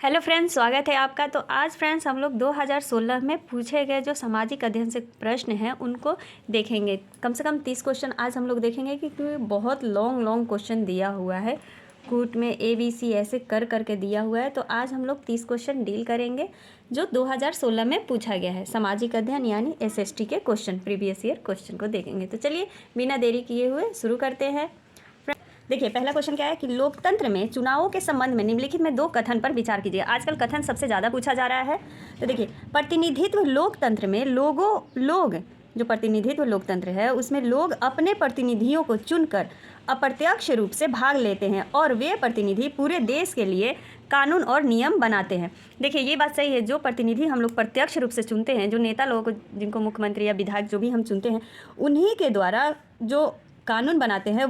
Hello friends, स्वागत है आपका। तो आज फ्रेंड्स हम लोग 2016 में पूछे गए जो सामाजिक अध्ययन से प्रश्न हैं उनको देखेंगे। कम से कम 30 क्वेश्चन आज हम लोग देखेंगे क्योंकि बहुत लॉन्ग क्वेश्चन दिया हुआ है। कूट में ABC ऐसे कर करके दिया हुआ है। तो आज हम लोग 30 क्वेश्चन डील करेंगे जो 2016 में पूछा गया है। सामाजिक अध्ययन यानी SST के क्वेश्चन, प्रीवियस ईयर क्वेश्चन को देखेंगे। तो चलिए बिना देरी किए हुए शुरू करते हैं। देखिए पहला क्वेश्चन क्या है कि लोकतंत्र में चुनावों के संबंध में निम्नलिखित में दो कथन पर विचार कीजिए। आजकल कथन सबसे ज़्यादा पूछा जा रहा है। तो देखिए प्रतिनिधित्व लोकतंत्र में लोग जो प्रतिनिधित्व लोकतंत्र है उसमें लोग अपने प्रतिनिधियों को चुनकर अप्रत्यक्ष रूप से भाग लेते हैं और वे प्रतिनिधि पूरे देश के लिए कानून और नियम बनाते हैं। देखिए ये बात सही है। जो प्रतिनिधि हम लोग प्रत्यक्ष रूप से चुनते हैं, जो नेता लोगों को, जिनको मुख्यमंत्री या विधायक जो भी हम चुनते हैं, उन्हीं के द्वारा जो कानून बनाते हैं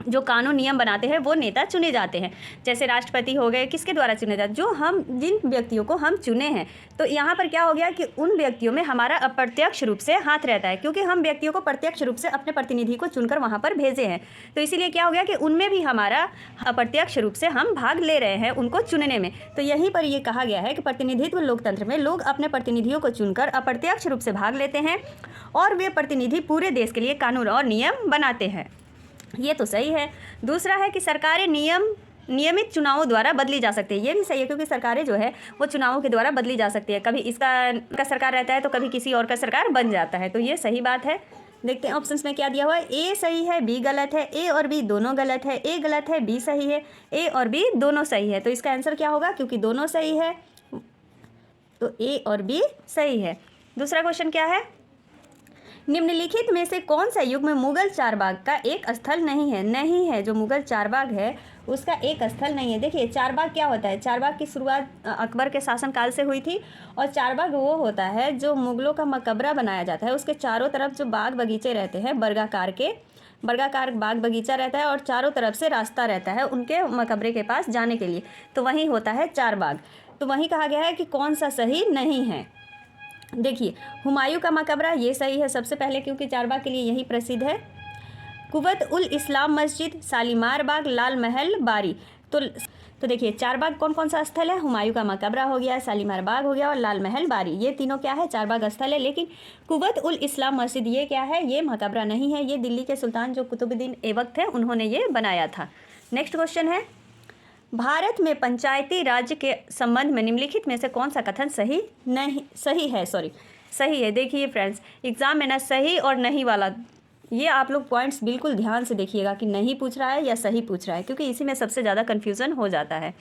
जो कानून नियम बनाते हैं वो नेता चुने जाते हैं। जैसे राष्ट्रपति हो गए, किसके द्वारा चुने जाते, जो हम जिन व्यक्तियों को हम चुने हैं। तो यहाँ पर क्या हो गया कि उन व्यक्तियों में हमारा अप्रत्यक्ष रूप से हाथ रहता है, क्योंकि हम व्यक्तियों को प्रत्यक्ष रूप से अपने प्रतिनिधि को चुनकर वहाँ पर भेजे हैं। तो इसीलिए क्या हो गया कि उनमें भी हमारा अप्रत्यक्ष रूप से हम भाग ले रहे हैं उनको चुनने में। तो यहीं पर ये कहा गया है कि प्रतिनिधित्व लोकतंत्र में लोग अपने प्रतिनिधियों को चुनकर अप्रत्यक्ष रूप से भाग लेते हैं और वे प्रतिनिधि पूरे देश के लिए कानून और नियम बनाते हैं। ये तो सही है। दूसरा है कि सरकारें नियमित चुनावों द्वारा बदली जा सकती है। ये भी सही है, क्योंकि सरकारें जो है वो चुनावों के द्वारा बदली जा सकती है। कभी इसका सरकार रहता है तो कभी किसी और का सरकार बन जाता है। तो ये सही बात है। देखते हैं ऑप्शंस में क्या दिया हुआ है। ए सही है, बी गलत है, ए और बी दोनों गलत है, ए गलत है, बी सही है, ए और बी दोनों सही है। तो इसका आंसर क्या होगा, क्योंकि दोनों सही है तो ए और बी सही है। दूसरा क्वेश्चन क्या है, निम्नलिखित में से कौन सा युग में मुगल चारबाग का एक स्थल नहीं है। जो मुगल चारबाग है उसका एक स्थल नहीं है। देखिए चारबाग क्या होता है, चारबाग की शुरुआत अकबर के शासनकाल से हुई थी। और चारबाग वो होता है जो मुगलों का मकबरा बनाया जाता है, उसके चारों तरफ जो बाग बगीचे रहते हैं, वर्गाकार बाग बगीचा रहता है और चारों तरफ से रास्ता रहता है उनके मकबरे के पास जाने के लिए। तो वहीं होता है चारबाग। तो वहीं कहा गया है कि कौन सा सही नहीं है। देखिए हुमायूं का मकबरा ये सही है सबसे पहले, क्योंकि चारबाग के लिए यही प्रसिद्ध है। कुवत उल इस्लाम मस्जिद, शालीमार बाग, लाल महल बारी। तो देखिए चारबाग कौन कौन सा स्थल है, हुमायूं का मकबरा हो गया, शालीमार बाग हो गया और लाल महल बारी। ये तीनों क्या है, चारबाग स्थल है। लेकिन कुवत उल इस्लाम मस्जिद ये क्या है, ये मकबरा नहीं है। ये दिल्ली के सुल्तान जो कुतुबुद्दीन ऐबक थे उन्होंने ये बनाया था। नेक्स्ट क्वेश्चन है, भारत में पंचायती राज के संबंध में निम्नलिखित में से कौन सा कथन सही है। देखिए फ्रेंड्स, एग्जाम में ना सही और नहीं वाला, ये आप लोग पॉइंट्स बिल्कुल ध्यान से देखिएगा कि नहीं पूछ रहा है या सही पूछ रहा है, क्योंकि इसी में सबसे ज़्यादा कन्फ्यूज़न हो जाता है।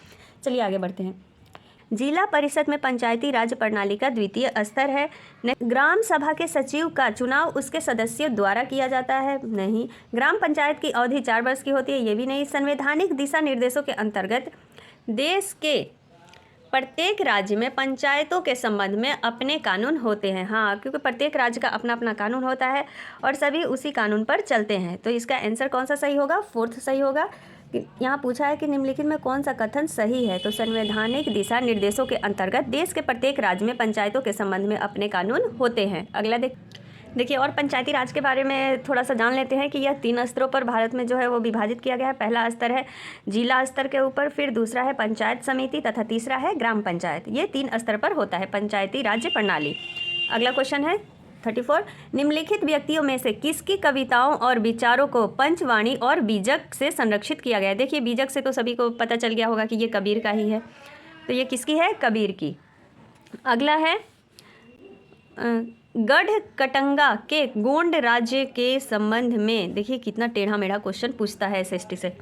चलिए आगे बढ़ते हैं। जिला परिषद में पंचायती राज प्रणाली का द्वितीय स्तर है। ग्राम सभा के सचिव का चुनाव उसके सदस्यों द्वारा किया जाता है। नहीं। ग्राम पंचायत की अवधि 4 वर्ष की होती है। ये भी नहीं। संवैधानिक दिशा निर्देशों के अंतर्गत देश के प्रत्येक राज्य में पंचायतों के संबंध में अपने कानून होते हैं। हाँ, क्योंकि प्रत्येक राज्य का अपना अपना कानून होता है और सभी उसी कानून पर चलते हैं। तो इसका आंसर कौन सा सही होगा, 4th सही होगा। यहाँ पूछा है कि निम्नलिखित में कौन सा कथन सही है। तो संवैधानिक दिशा निर्देशों के अंतर्गत देश के प्रत्येक राज्य में पंचायतों के संबंध में अपने कानून होते हैं। अगला देखिए और पंचायती राज के बारे में थोड़ा सा जान लेते हैं कि यह 3 स्तरों पर भारत में जो है वो विभाजित किया गया है। पहला स्तर है जिला स्तर के ऊपर, फिर दूसरा है पंचायत समिति तथा तीसरा है ग्राम पंचायत। ये 3 स्तर पर होता है पंचायती राज्य प्रणाली। अगला क्वेश्चन है 34, निम्नलिखित व्यक्तियों में से किसकी कविताओं और विचारों को पंचवाणी और बीजक से संरक्षित किया गया है। देखिए बीजक से तो सभी को पता चल गया होगा कि ये कबीर का ही है। तो ये किसकी है, कबीर की। अगला है गढ़ कटंगा के गोंड राज्य के संबंध में। देखिए कितना टेढ़ा मेढ़ा क्वेश्चन पूछता है SST से।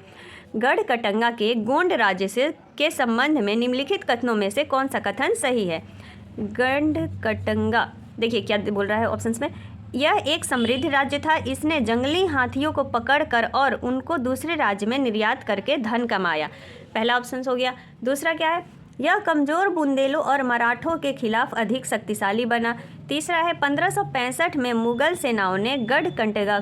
गढ़ कटंगा के गोंड राज्य से के संबंध में निम्नलिखित कथनों में से कौन सा कथन सही है। गढ़ कटंगा, देखिए क्या बोल रहा है ऑप्शंस में, यह एक समृद्ध राज्य था। इसने जंगली हाथियों को पकड़कर और उनको दूसरे राज्य में निर्यात करके धन कमाया। पहला ऑप्शन हो गया। दूसरा क्या है, यह कमज़ोर बुंदेलों और मराठों के खिलाफ अधिक शक्तिशाली बना। तीसरा है 1565 में मुगल सेनाओं ने गढ़कटंगा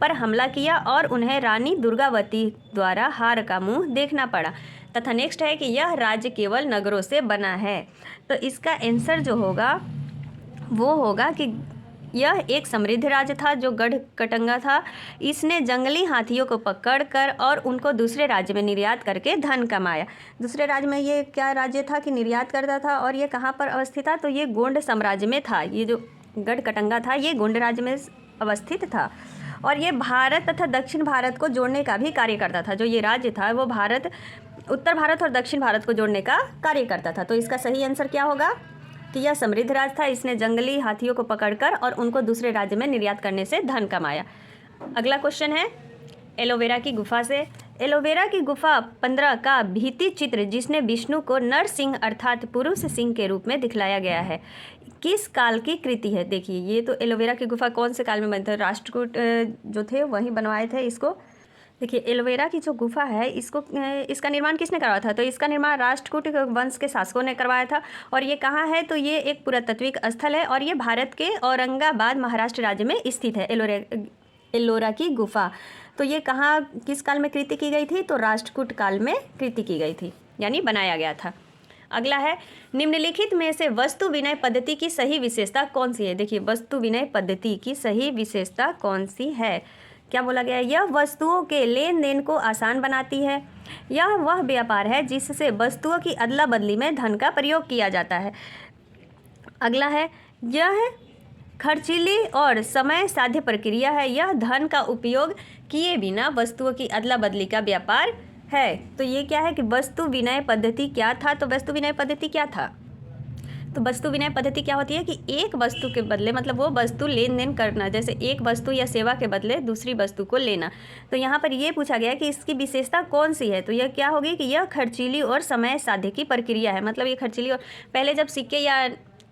पर हमला किया और उन्हें रानी दुर्गावती द्वारा हार का मुंह देखना पड़ा। तथा नेक्स्ट है कि यह राज्य केवल नगरों से बना है। तो इसका आंसर जो होगा वो होगा कि यह एक समृद्ध राज्य था जो गढ़कटंगा था। इसने जंगली हाथियों को पकड़कर और उनको दूसरे राज्य में निर्यात करके धन कमाया। दूसरे राज्य में ये क्या राज्य था कि निर्यात करता था, और ये कहाँ पर अवस्थित था, तो ये गोंड साम्राज्य में था। ये जो गढ़कटंगा था ये गोंड राज्य में अवस्थित था, और ये भारत तथा दक्षिण भारत को जोड़ने का भी कार्य करता था। जो ये राज्य था वो उत्तर भारत और दक्षिण भारत को जोड़ने का कार्य करता था। तो इसका सही आंसर क्या होगा कि यह समृद्ध राज्य था। इसने जंगली हाथियों को पकड़कर और उनको दूसरे राज्य में निर्यात करने से धन कमाया। अगला क्वेश्चन है एलोवेरा की गुफा से। एलोवेरा की गुफा 15 का भित्ति चित्र जिसने विष्णु को नरसिंह अर्थात पुरुष सिंह के रूप में दिखलाया गया है, किस काल की कृति है। देखिए ये तो एलोवेरा की गुफा कौन से काल में बनी थी, राष्ट्रकूट जो थे वहीं बनवाए थे इसको। देखिए एलोवेरा की जो गुफा है इसका निर्माण किसने करवाया था, तो इसका निर्माण राष्ट्रकूट वंश के शासकों ने करवाया था। और ये कहाँ है, तो ये एक पुरातात्विक स्थल है और ये भारत के औरंगाबाद महाराष्ट्र राज्य में स्थित है एलोरा की गुफा। तो ये कहाँ किस काल में कृति की गई थी, तो राष्ट्रकूट काल में कृति की गई थी, यानी बनाया गया था। अगला है निम्नलिखित में से वस्तु विनय पद्धति की सही विशेषता कौन सी है। देखिए वस्तु विनय पद्धति की सही विशेषता कौन सी है, क्या बोला गया है, यह वस्तुओं के लेन देन को आसान बनाती है। यह वह व्यापार है जिससे वस्तुओं की अदला बदली में धन का प्रयोग किया जाता है। अगला है यह खर्चीली और समय साध्य प्रक्रिया है। यह धन का उपयोग किए बिना वस्तुओं की अदला बदली का व्यापार है। तो ये क्या है कि वस्तु विनय पद्धति क्या था, तो वस्तु विनय पद्धति क्या था, तो वस्तु विनय पद्धति क्या होती है कि एक वस्तु के बदले मतलब वो वस्तु लेन देन करना, जैसे एक वस्तु या सेवा के बदले दूसरी वस्तु को लेना। तो यहाँ पर ये पूछा गया कि इसकी विशेषता कौन सी है, तो यह क्या होगी कि यह खर्चीली और समय साध्य की प्रक्रिया है। मतलब ये खर्चीली, और पहले जब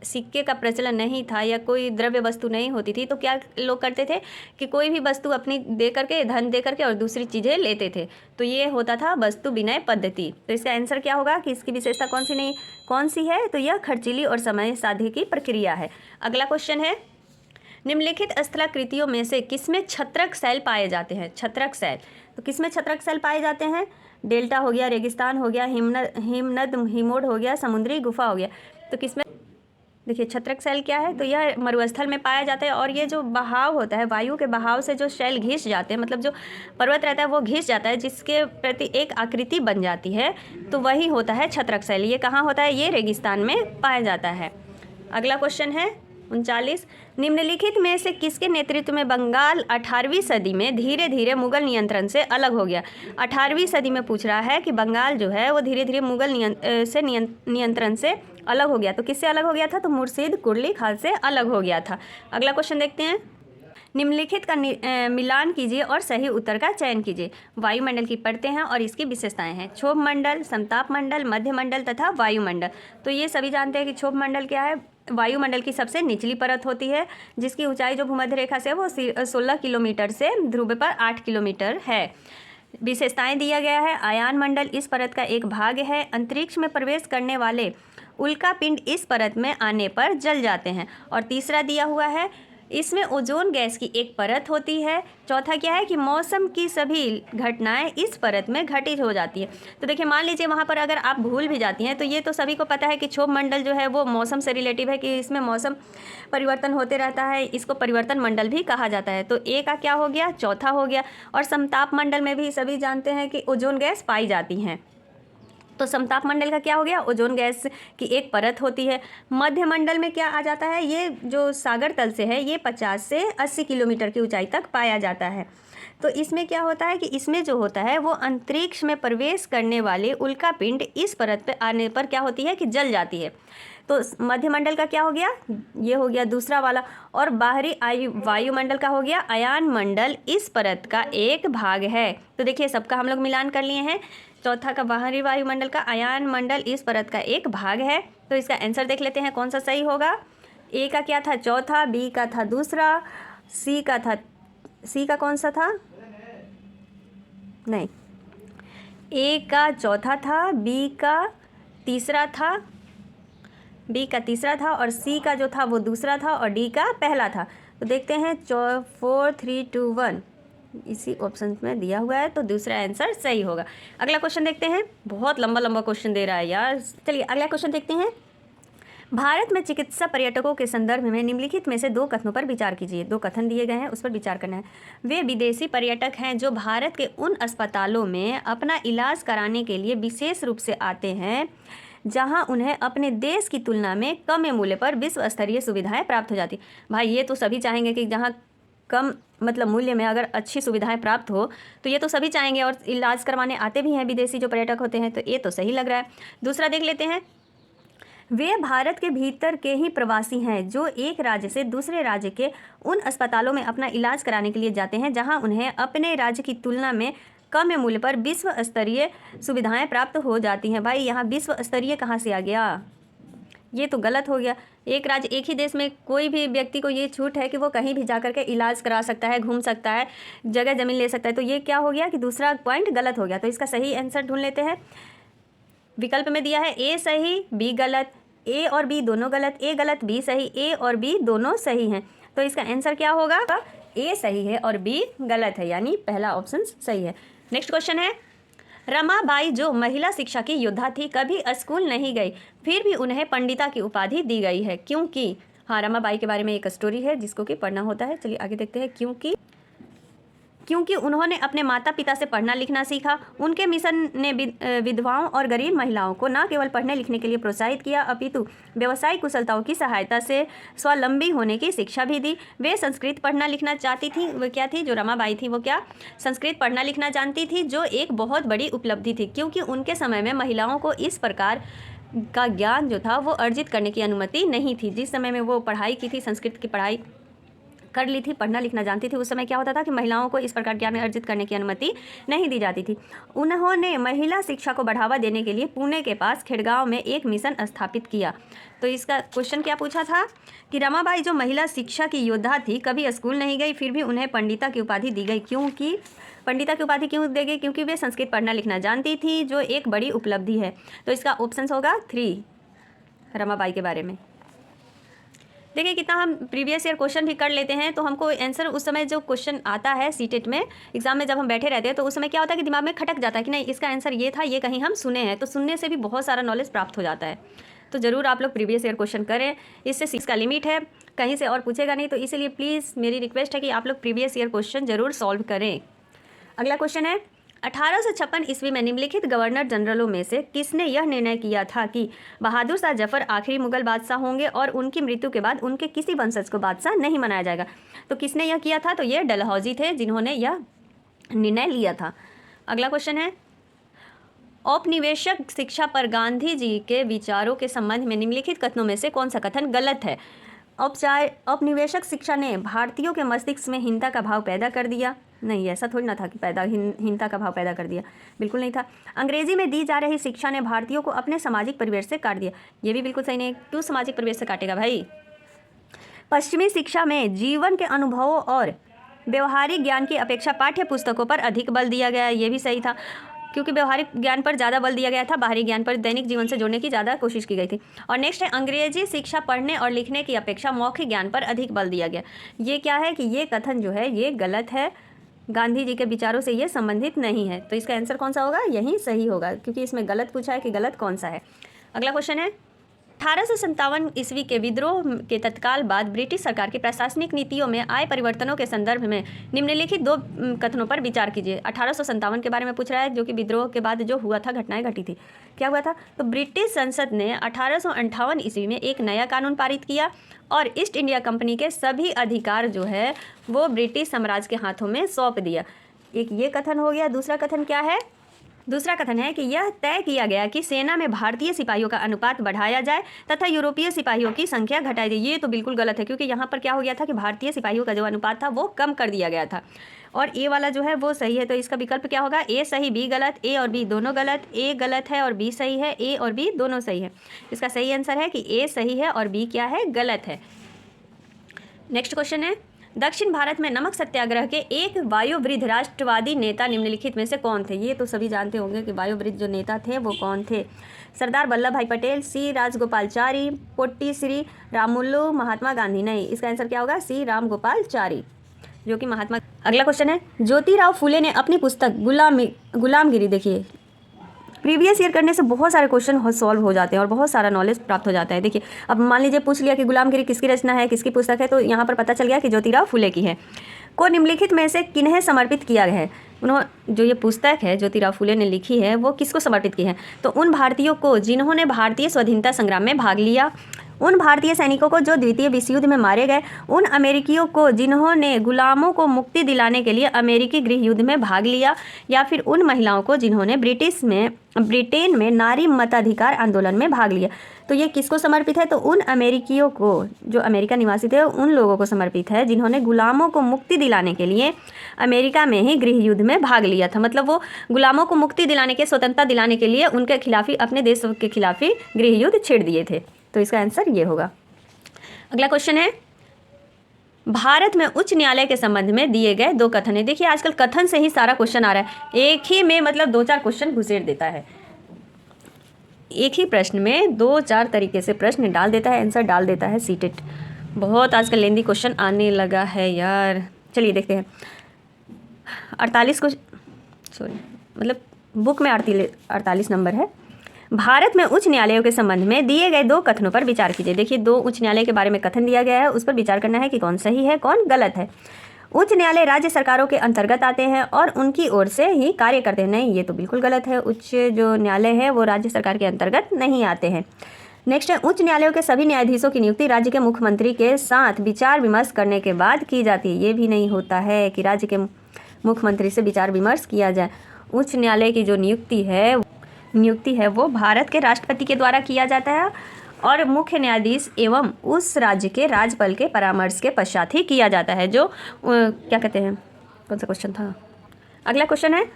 सिक्के का प्रचलन नहीं था या कोई द्रव्य वस्तु नहीं होती थी तो क्या लोग करते थे कि कोई भी वस्तु अपनी दे करके धन दे करके और दूसरी चीज़ें लेते थे। तो ये होता था वस्तु विनय पद्धति। तो इसका आंसर क्या होगा कि इसकी विशेषता कौन सी है, तो यह खर्चीली और समय साध्य की प्रक्रिया है। अगला क्वेश्चन है निम्नलिखित स्थलाकृतियों में से किसमें छत्रक शैल पाए जाते हैं। छत्रक शैल, तो किसमें छत्रक शैल पाए जाते हैं, डेल्टा हो गया, रेगिस्तान हो गया, हिमनद हिमोड हो गया, समुद्री गुफा हो गया। तो किसमें, देखिए छत्रक शैल क्या है, तो यह मरुस्थल में पाया जाता है। और ये जो बहाव होता है, वायु के बहाव से जो शैल घिस जाते हैं, मतलब जो पर्वत रहता है वो घिस जाता है, जिसके प्रति एक आकृति बन जाती है, तो वही होता है छत्रक शैल। ये कहाँ होता है, ये रेगिस्तान में पाया जाता है। अगला क्वेश्चन है 39, निम्नलिखित में से किसके नेतृत्व में बंगाल 18वीं सदी में धीरे धीरे मुगल नियंत्रण से अलग हो गया। 18वीं सदी में पूछ रहा है कि बंगाल जो है वो धीरे धीरे मुगल नियंत्रण से अलग हो गया। तो किससे अलग हो गया था, तो मुर्शीद कुर्ली खान से अलग हो गया था। अगला क्वेश्चन देखते हैं, निम्नलिखित का मिलान कीजिए और सही उत्तर का चयन कीजिए। वायुमंडल की परतें हैं और इसकी विशेषताएं हैं, क्षोभ मंडल, समताप मंडल, मध्य मंडल तथा वायुमंडल। तो ये सभी जानते हैं कि क्षोभ मंडल क्या है, वायुमंडल की सबसे निचली परत होती है जिसकी ऊंचाई जो भूमध्य रेखा से वो 16 किलोमीटर से ध्रुव पर 8 किलोमीटर है। विशेषताएं दिया गया है, आयान मंडल इस परत का एक भाग है। अंतरिक्ष में प्रवेश करने वाले उल्का पिंड इस परत में आने पर जल जाते हैं। और तीसरा दिया हुआ है, इसमें ओजोन गैस की एक परत होती है। चौथा क्या है कि मौसम की सभी घटनाएं इस परत में घटित हो जाती है। तो देखिए मान लीजिए वहाँ पर अगर आप भूल भी जाती हैं, तो ये तो सभी को पता है कि क्षोभ मंडल जो है वो मौसम से रिलेटिव है, कि इसमें मौसम परिवर्तन होते रहता है, इसको परिवर्तन मंडल भी कहा जाता है। तो ए का क्या हो गया, चौथा हो गया। और समताप मंडल में भी सभी जानते हैं कि ओजोन गैस पाई जाती हैं। तो समताप मंडल का क्या हो गया, ओजोन गैस की एक परत होती है। मध्य मंडल में क्या आ जाता है, ये जो सागर तल से है ये 50 से 80 किलोमीटर की ऊंचाई तक पाया जाता है। तो इसमें क्या होता है कि इसमें जो होता है वो अंतरिक्ष में प्रवेश करने वाले उल्का पिंड इस परत पे आने पर क्या होती है कि जल जाती है। तो मध्यमंडल का क्या हो गया, ये हो गया दूसरा वाला। और बाहरी वायुमंडल का हो गया अयान मंडल इस परत का एक भाग है। तो देखिए सबका हम लोग मिलान कर लिए हैं। चौथा का बाहरी वायुमंडल का अयान मंडल इस परत का एक भाग है। तो इसका आंसर देख लेते हैं कौन सा सही होगा। ए का क्या था, चौथा, बी का था दूसरा, सी का कौन सा था, नहीं, ए का चौथा था, बी का तीसरा था और सी का जो था वो दूसरा था और डी का पहला था। तो देखते हैं 4 3 2 1 इसी ऑप्शन में दिया हुआ है, तो दूसरा आंसर सही होगा। अगला क्वेश्चन देखते हैं, बहुत लंबा क्वेश्चन दे रहा है यार। चलिए अगला क्वेश्चन देखते हैं। भारत में चिकित्सा पर्यटकों के संदर्भ में निम्नलिखित में से दो कथनों पर विचार कीजिए। दो कथन दिए गए हैं, उस पर विचार करना है। वे विदेशी पर्यटक हैं जो भारत के उन अस्पतालों में अपना इलाज कराने के लिए विशेष रूप से आते हैं जहां उन्हें अपने देश की तुलना में कम मूल्य पर विश्व स्तरीय सुविधाएं प्राप्त हो जाती। भाई ये तो सभी चाहेंगे कि जहां कम मतलब मूल्य में अगर अच्छी सुविधाएं प्राप्त हो तो ये तो सभी चाहेंगे, और इलाज करवाने आते भी हैं विदेशी जो पर्यटक होते हैं, तो ये तो सही लग रहा है। दूसरा देख लेते हैं। वे भारत के भीतर के ही प्रवासी हैं जो एक राज्य से दूसरे राज्य के उन अस्पतालों में अपना इलाज कराने के लिए जाते हैं जहां उन्हें अपने राज्य की तुलना में कम मूल्य पर विश्व स्तरीय सुविधाएं प्राप्त हो जाती हैं। भाई यहाँ विश्व स्तरीय कहाँ से आ गया? ये तो गलत हो गया। एक राज्य एक ही देश में कोई भी व्यक्ति को ये छूट है कि वो कहीं भी जाकर के इलाज करा सकता है, घूम सकता है, जगह ज़मीन ले सकता है, तो ये क्या हो गया कि दूसरा पॉइंट गलत हो गया। तो इसका सही आंसर ढूंढ लेते हैं। विकल्प में दिया है ए सही बी गलत, ए और बी दोनों गलत, ए गलत बी सही, ए और बी दोनों सही हैं। तो इसका आंसर क्या होगा? ए सही है और बी गलत है, यानी पहला ऑप्शन सही है। नेक्स्ट क्वेश्चन है, रमाबाई जो महिला शिक्षा की योद्धा थी कभी स्कूल नहीं गई, फिर भी उन्हें पंडिता की उपाधि दी गई है, क्योंकि? हाँ, रमाबाई के बारे में एक स्टोरी है जिसको कि पढ़ना होता है। चलिए आगे देखते हैं। क्योंकि उन्होंने अपने माता पिता से पढ़ना लिखना सीखा। उनके मिशन ने विधवाओं और गरीब महिलाओं को न केवल पढ़ने लिखने के लिए प्रोत्साहित किया अपितु व्यावसायिक कुशलताओं की सहायता से स्वावलंबी होने की शिक्षा भी दी। वे संस्कृत पढ़ना लिखना चाहती थी। वो क्या थी? जो रमाबाई थी वो क्या? संस्कृत पढ़ना लिखना जानती थी, जो एक बहुत बड़ी उपलब्धि थी, क्योंकि उनके समय में महिलाओं को इस प्रकार का ज्ञान जो था वो अर्जित करने की अनुमति नहीं थी। जिस समय में वो पढ़ाई की थी, संस्कृत की पढ़ाई कर ली थी, पढ़ना लिखना जानती थी, उस समय क्या होता था कि महिलाओं को इस प्रकार ज्ञान अर्जित करने की अनुमति नहीं दी जाती थी। उन्होंने महिला शिक्षा को बढ़ावा देने के लिए पुणे के पास खेड़गांव में एक मिशन स्थापित किया। तो इसका क्वेश्चन क्या पूछा था कि रमाबाई जो महिला शिक्षा की योद्धा थी कभी स्कूल नहीं गई, फिर भी उन्हें पंडिता की उपाधि दी गई। क्योंकि पंडिता की उपाधि क्यों दी गई? क्योंकि वे संस्कृत पढ़ना लिखना जानती थी, जो एक बड़ी उपलब्धि है। तो इसका ऑप्शन होगा 3 रमाबाई के बारे में। देखिए कितना हम प्रीवियस ईयर क्वेश्चन भी कर लेते हैं, तो हमको आंसर उस समय जो क्वेश्चन आता है सीटेट में एग्जाम में जब हम बैठे रहते हैं तो उस समय क्या होता है कि दिमाग में खटक जाता है कि नहीं इसका आंसर ये था, ये कहीं हम सुने हैं, तो सुनने से भी बहुत सारा नॉलेज प्राप्त हो जाता है। तो ज़रूर आप लोग प्रीवियस ईयर क्वेश्चन करें, इससे 6 का लिमिट है, कहीं से और पूछेगा नहीं, तो इसीलिए प्लीज़ मेरी रिक्वेस्ट है कि आप लोग प्रीवियस ईयर क्वेश्चन जरूर सॉल्व करें। अगला क्वेश्चन है, 1856 ईस्वी में निम्नलिखित गवर्नर जनरलों में से किसने यह निर्णय किया था कि बहादुर शाह जफर आखिरी मुगल बादशाह होंगे और उनकी मृत्यु के बाद उनके किसी वंशज को बादशाह नहीं बनाया जाएगा? तो किसने यह किया था? तो ये डलहौजी थे जिन्होंने यह निर्णय लिया था। अगला क्वेश्चन है, औपनिवेशिक शिक्षा पर गांधी जी के विचारों के संबंध में निम्नलिखित कथनों में से कौन सा कथन गलत है? औपनिवेशिक शिक्षा ने भारतीयों के मस्तिष्क में हीनता का भाव पैदा कर दिया। नहीं, ऐसा थोड़ी ना था कि हीनता का भाव पैदा कर दिया, बिल्कुल नहीं था। अंग्रेजी में दी जा रही शिक्षा ने भारतीयों को अपने सामाजिक परिवेश से काट दिया। ये भी बिल्कुल सही नहीं। क्यों सामाजिक परिवेश से काटेगा भाई? पश्चिमी शिक्षा में जीवन के अनुभवों और व्यवहारिक ज्ञान की अपेक्षा पाठ्य पुस्तकों पर अधिक बल दिया गया। ये भी सही था, क्योंकि व्यवहारिक ज्ञान पर ज़्यादा बल दिया गया था, बाहरी ज्ञान पर दैनिक जीवन से जोड़ने की ज़्यादा कोशिश की गई थी। और नेक्स्ट है, अंग्रेजी शिक्षा पढ़ने और लिखने की अपेक्षा मौखिक ज्ञान पर अधिक बल दिया गया। ये क्या है कि ये कथन जो है ये गलत है, गांधी जी के विचारों से ये संबंधित नहीं है। तो इसका आंसर कौन सा होगा? यही सही होगा, क्योंकि इसमें गलत पूछा है कि गलत कौन सा है। अगला क्वेश्चन है, 1857 ईस्वी के विद्रोह के तत्काल बाद ब्रिटिश सरकार की प्रशासनिक नीतियों में आए परिवर्तनों के संदर्भ में निम्नलिखित 2 कथनों पर विचार कीजिए। 1857 के बारे में पूछ रहा है, जो कि विद्रोह के बाद जो हुआ था, घटनाएं घटी थी। क्या हुआ था? तो ब्रिटिश संसद ने 1858 ईस्वी में एक नया कानून पारित किया और ईस्ट इंडिया कंपनी के सभी अधिकार जो है वो ब्रिटिश साम्राज्य के हाथों में सौंप दिया। एक ये कथन हो गया। दूसरा कथन क्या है? दूसरा कथन है कि यह तय किया गया कि सेना में भारतीय सिपाहियों का अनुपात बढ़ाया जाए तथा यूरोपीय सिपाहियों की संख्या घटाई जाए। ये तो बिल्कुल गलत है, क्योंकि यहाँ पर क्या हो गया था कि भारतीय सिपाहियों का जो अनुपात था वो कम कर दिया गया था, और ए वाला जो है वो सही है। तो इसका विकल्प क्या होगा? ए सही बी गलत, ए और बी दोनों गलत, ए गलत है और बी सही है, ए और बी दोनों सही है। इसका सही आंसर है कि ए सही है और बी क्या है? गलत है। नेक्स्ट क्वेश्चन है, दक्षिण भारत में नमक सत्याग्रह के एक वायुवृद्ध राष्ट्रवादी नेता निम्नलिखित में से कौन थे? ये तो सभी जानते होंगे कि वायुवृद्ध जो नेता थे वो कौन थे। सरदार वल्लभ भाई पटेल, सी राजगोपालचारी, पोट्टी श्री रामुलु, महात्मा गांधी। नहीं, इसका आंसर क्या होगा? सी रामगोपालचारी, जो कि महात्मा। अगला क्वेश्चन है, ज्योतिराव फूले ने अपनी पुस्तक गुलामगिरी, देखिए प्रीवियस ईयर करने से बहुत सारे क्वेश्चन सॉल्व हो जाते हैं और बहुत सारा नॉलेज प्राप्त हो जाता है। देखिए अब मान लीजिए पूछ लिया कि गुलामगिरी किसकी रचना है, किसकी पुस्तक है, तो यहाँ पर पता चल गया कि ज्योतिराव फुले की है। को निम्नलिखित में से किन्हें समर्पित किया गया है? उन्होंने जो ये पुस्तक है ज्योतिराव फुले ने लिखी है वो किसको समर्पित की है? तो उन भारतीयों को जिन्होंने भारतीय स्वाधीनता संग्राम में भाग लिया, उन भारतीय सैनिकों को जो द्वितीय विश्व युद्ध में मारे गए, उन अमेरिकियों को जिन्होंने गुलामों को मुक्ति दिलाने के लिए अमेरिकी गृह युद्ध में भाग लिया, या फिर उन महिलाओं को जिन्होंने ब्रिटेन में नारी मताधिकार आंदोलन में भाग लिया। तो ये किसको समर्पित है? तो उन अमेरिकियों को, जो अमेरिका निवासी थे, उन लोगों को समर्पित है जिन्होंने गुलामों को मुक्ति दिलाने के लिए अमेरिका में ही गृह युद्ध में भाग लिया था। मतलब वो गुलामों को मुक्ति दिलाने के, स्वतंत्रता दिलाने के लिए उनके खिलाफ ही, अपने देश के खिलाफ ही गृह युद्ध छेड़ दिए थे। तो इसका आंसर ये होगा। अगला क्वेश्चन है, भारत में उच्च न्यायालय के संबंध में दिए गए 2 कथन है। देखिए आजकल कथन से ही सारा क्वेश्चन आ रहा है, एक ही में मतलब 2-4 क्वेश्चन घुसेड़ देता है, एक ही प्रश्न में 2-4 तरीके से प्रश्न डाल देता है, आंसर डाल देता है सीटेट। बहुत आजकल लेंदी क्वेश्चन आने लगा है यार। चलिए देखते हैं। 48 मतलब बुक में 48 नंबर है। भारत में उच्च न्यायालयों के संबंध में दिए गए 2 कथनों पर विचार कीजिए। देखिए 2 उच्च न्यायालय के बारे में कथन दिया गया है, उस पर विचार करना है कि कौन सही है कौन गलत है। उच्च न्यायालय राज्य सरकारों के अंतर्गत आते हैं और उनकी ओर से ही कार्य करते हैं। नहीं, ये तो बिल्कुल गलत है। उच्च जो न्यायालय है वो राज्य सरकार के अंतर्गत नहीं आते हैं। नेक्स्ट है, उच्च न्यायालयों के सभी न्यायाधीशों की नियुक्ति राज्य के मुख्यमंत्री के साथ विचार विमर्श करने के बाद की जाती है। ये भी नहीं होता है कि राज्य के मुख्यमंत्री से विचार विमर्श किया जाए। उच्च न्यायालय की जो नियुक्ति है वो भारत के राष्ट्रपति के द्वारा किया जाता है और मुख्य न्यायाधीश एवं उस राज्य के राज्यपाल के परामर्श के पश्चात ही किया जाता है। जो क्या कहते हैं, कौन सा क्वेश्चन था? अगला क्वेश्चन है,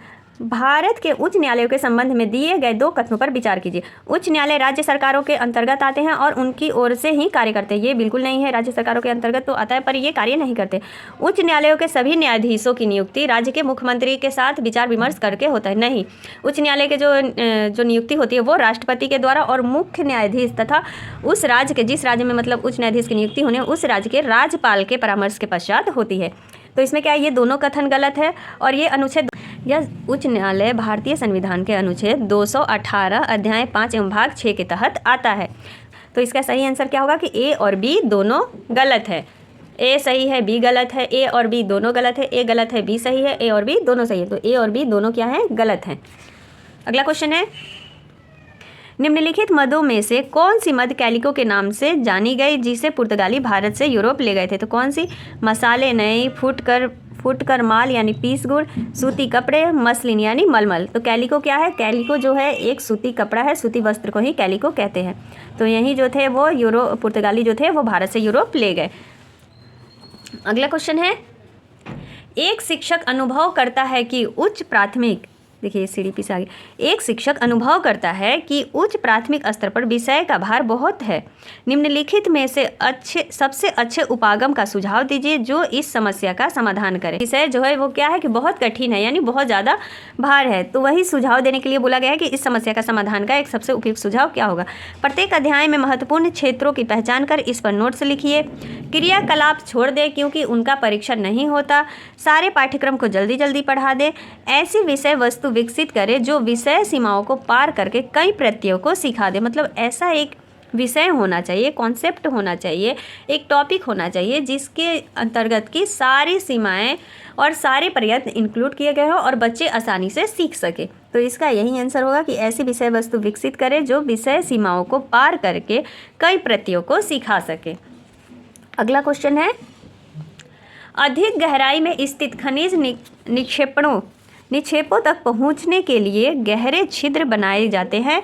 भारत के उच्च न्यायालयों के संबंध में दिए गए 2 कथनों पर विचार कीजिए। उच्च न्यायालय राज्य सरकारों के अंतर्गत आते हैं और उनकी ओर से ही कार्य करते हैं। ये बिल्कुल नहीं है, राज्य सरकारों के अंतर्गत तो आता है पर ये कार्य नहीं करते। उच्च न्यायालयों के सभी न्यायाधीशों की नियुक्ति राज्य के मुख्यमंत्री के साथ विचार विमर्श करके होता है। नहीं, उच्च न्यायालय के जो नियुक्ति होती है वो राष्ट्रपति के द्वारा और मुख्य न्यायाधीश तथा उस राज्य के, जिस राज्य में मतलब उच्च न्यायाधीश की नियुक्ति होने, उस राज्य के राज्यपाल के परामर्श के पश्चात होती है। तो इसमें क्या है, ये दोनों कथन गलत है। और ये अनुच्छेद, यह उच्च न्यायालय भारतीय संविधान के अनुच्छेद 218 अध्याय 5 एवं भाग 6 के तहत आता है। तो इसका सही आंसर क्या होगा कि ए और बी दोनों गलत है। ए सही है, बी गलत है। ए और बी दोनों गलत है। ए गलत है, बी सही है। ए और बी दोनों सही है। तो ए और बी दोनों क्या है, गलत हैं। अगला क्वेश्चन है, निम्नलिखित मदों में से कौन सी मद कैलिको के नाम से जानी गई जिसे पुर्तगाली भारत से यूरोप ले गए थे? तो कौन सी? मसाले नई, फुटकर माल यानी पीस गुड़, सूती कपड़े, मसलिन यानी मलमल। तो कैलिको क्या है? कैलिको जो है एक सूती कपड़ा है, सूती वस्त्र को ही कैलिको कहते हैं। तो यही जो थे वो पुर्तगाली जो थे वो भारत से यूरोप ले गए। अगला क्वेश्चन है, एक शिक्षक अनुभव करता है कि उच्च प्राथमिक, देखिए सीडीपी से आगे, एक शिक्षक अनुभव करता है कि उच्च प्राथमिक स्तर पर विषय का भार बहुत है। निम्नलिखित में से सबसे अच्छे उपागम का सुझाव दीजिए जो इस समस्या का समाधान करे। विषय जो है वो क्या है कि बहुत कठिन है, यानी बहुत ज़्यादा भार है। तो वही सुझाव देने के लिए बोला गया है कि इस समस्या का समाधान का एक सबसे उपयुक्त सुझाव क्या होगा। प्रत्येक अध्याय में महत्वपूर्ण क्षेत्रों की पहचान कर इस पर नोट्स लिखिए। क्रियाकलाप छोड़ दे क्योंकि उनका परीक्षण नहीं होता। सारे पाठ्यक्रम को जल्दी जल्दी पढ़ा दे। ऐसी विषय वस्तु विकसित करे जो विषय सीमाओं को पार करके कई प्रत्ययों को सिखा दे। मतलब ऐसा एक विषय होना चाहिए, कॉन्सेप्ट होना चाहिए, एक टॉपिक होना चाहिए जिसके अंतर्गत की सारी सीमाएं और सारे प्रयत्न इंक्लूड किए गए हो और बच्चे आसानी से सीख सके। तो इसका यही आंसर होगा कि ऐसी विषय वस्तु विकसित करे जो विषय सीमाओं को पार करके कई प्रत्ययों को सिखा सके। अगला क्वेश्चन है, अधिक गहराई में स्थित खनिज निक्षेपों तक पहुंचने के लिए गहरे छिद्र बनाए जाते हैं।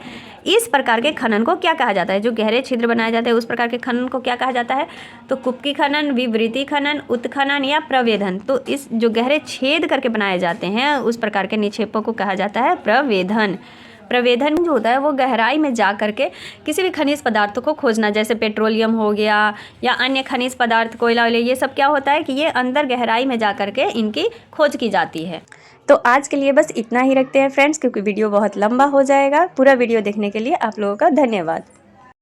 इस प्रकार के खनन को क्या कहा जाता है? जो गहरे छिद्र बनाए जाते हैं उस प्रकार के खनन को क्या कहा जाता है? तो कुप्की खनन, विवृति खनन, उत्खनन या प्रवेधन। तो इस जो गहरे छेद करके बनाए जाते हैं उस प्रकार के निक्षेपों को कहा जाता है प्रवेधन। प्रवेधन जो होता है वो गहराई में जा करके किसी भी खनिज पदार्थों को खोजना, जैसे पेट्रोलियम हो गया या अन्य खनिज पदार्थ, कोयला वोयला, ये सब क्या होता है कि ये अंदर गहराई में जा करके इनकी खोज की जाती है। तो आज के लिए बस इतना ही रखते हैं फ्रेंड्स, क्योंकि वीडियो बहुत लंबा हो जाएगा। पूरा वीडियो देखने के लिए आप लोगों का धन्यवाद।